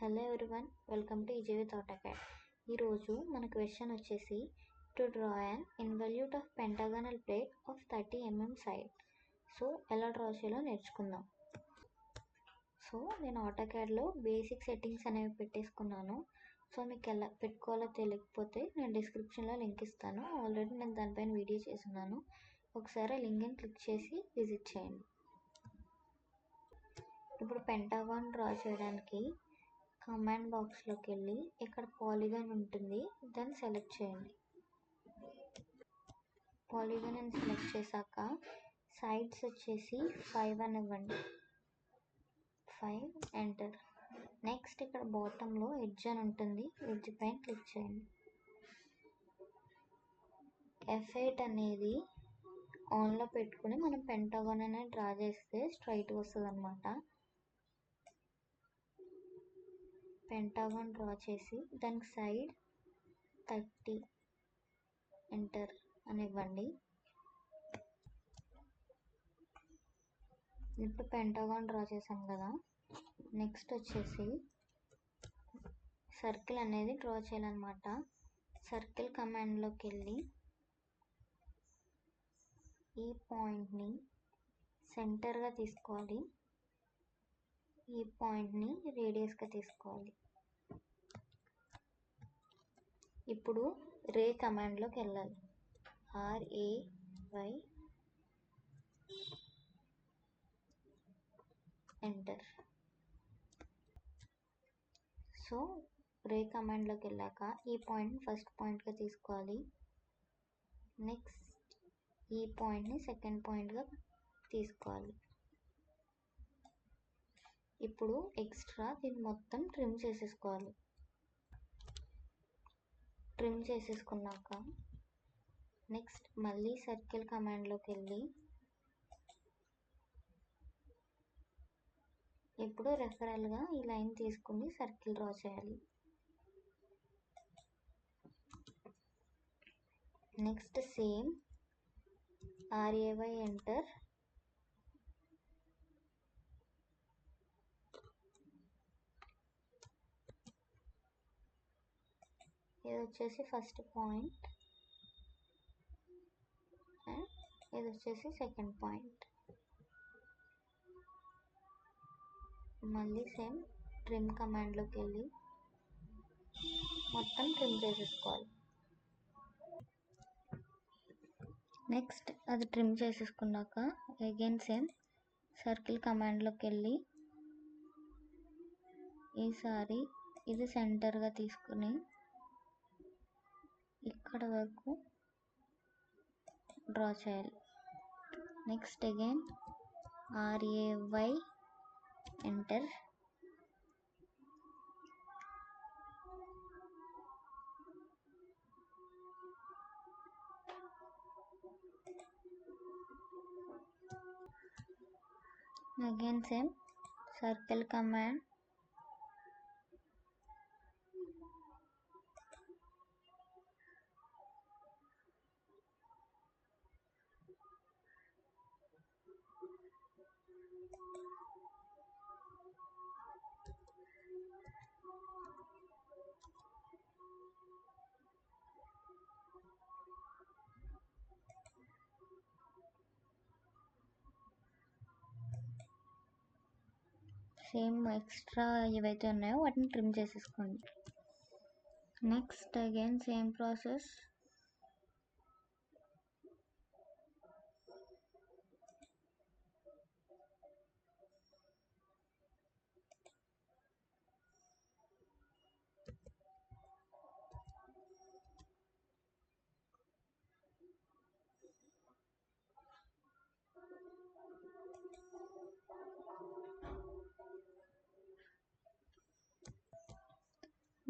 Hello everyone, welcome to easy with AutoCAD. ఈరోజు మన question వచ్చేసి to draw an involute of pentagonal plate of 30 mm side. So ఎలా draw చేయాలో నేర్చుకుందాం. So నేను ఆటోకాడ్లో బేసిక్ సెట్టింగ్స్ అనేవి పెట్టేసుకున్నాను. సో మీకు ఎలా పెట్టుకోవాలో తెలియకపోతే నేను డిస్క్రిప్షన్లో లింక్ ఇస్తాను. ఆల్రెడీ నేను దానిపైన వీడియో చేస్తున్నాను. ఒకసారి లింక్ని క్లిక్ చేసి విజిట్ చేయండి. ఇప్పుడు పెంటాగాన్ డ్రా చేయడానికి కమాండ్ బాక్స్లోకి వెళ్ళి ఇక్కడ పాలిగాన్ ఉంటుంది, దాన్ని సెలెక్ట్ చేయండి. పాలిగాన్ అని సెలెక్ట్ చేశాక సైడ్స్ వచ్చేసి 5 అని ఇవ్వండి. 5 ఎంటర్. నెక్స్ట్ ఇక్కడ బాటంలో ఎడ్జ్ అని ఉంటుంది, ఎడ్జ్ పైన క్లిక్ చేయండి. F8 అనేది ఆన్లో పెట్టుకుని మనం పెంటాగాన్ అనేది డ్రా చేస్తే స్ట్రైట్గా వస్తుంది అనమాట. పెంటాగాన్ డ్రా చేసి దానికి సైడ్ 30 ఎంటర్ అని ఇవ్వండి. ఇప్పుడు పెంటాగాన్ డ్రా చేసాం కదా, నెక్స్ట్ వచ్చేసి సర్కిల్ అనేది డ్రా చేయాలన్నమాట. సర్కిల్ కమాండ్లోకి వెళ్ళి ఈ పాయింట్ని సెంటర్గా తీసుకోవాలి, ఈ పాయింట్ని రేడియస్గా తీసుకోవాలి. ఇప్పుడు రే కమాండ్లోకి వెళ్ళాలి. RAY enter. సో రే కమాండ్లోకి వెళ్ళాక ఈ పాయింట్ని ఫస్ట్ పాయింట్గా తీసుకోవాలి. నెక్స్ట్ ఈ పాయింట్ని సెకండ్ పాయింట్గా తీసుకోవాలి. ఇప్పుడు ఎక్స్ట్రా దీన్ని మొత్తం ట్రిమ్ చేసేసుకోవాలి. ట్రిమ్ చేసేసుకున్నాక నెక్స్ట్ మళ్ళీ సర్కిల్ కమాండ్లోకి వెళ్ళి ఇప్పుడు రెఫరల్గా ఈ లైన్ తీసుకుని సర్కిల్ డ్రా చేయాలి. Next same RAY enter. ఇది వచ్చేసి ఫస్ట్ పాయింట్ అండ్ ఇది వచ్చేసి సెకండ్ పాయింట్. మళ్ళీ సేమ్ ట్రిమ్ కమాండ్లోకి వెళ్ళి మొత్తం ట్రిమ్ చేసేసుకోవాలి. నెక్స్ట్ అది ట్రిమ్ చేసేసుకున్నాక అగైన్ సేమ్ సర్కిల్ కమాండ్లోకి వెళ్ళి ఈసారి ఇది సెంటర్గా తీసుకుని ఇక్కడ వరకు డ్రా చేయాలి. Next again RAY enter. Again same circle command same extra ఏవైతే ఉన్నాయో వాటిని ట్రిమ్ చేసేసుకోండి. Next again same process.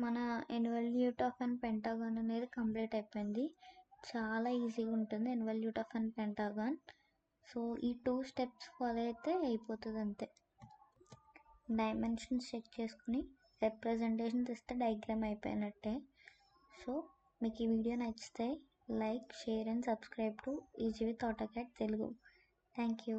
మన ఇన్వల్యూట్ ఆఫ్ అండ్ పెంటాగాన్ అనేది కంప్లీట్ అయిపోయింది. చాలా ఈజీగా ఉంటుంది ఇన్వల్యూట్ ఆఫ్ అండ్ పెంటాగాన్. సో ఈ 2 స్టెప్స్ ఫాలో అయితే అయిపోతుంది అంతే. డైమెన్షన్స్ చెక్ చేసుకుని రిప్రజెంటేషన్ ఇస్తే డయాగ్రామ్ అయిపోయినట్టే. సో మీకు ఈ వీడియో నచ్చితే like, share and subscribe to easy with AutoCAD Telugu. Thank you.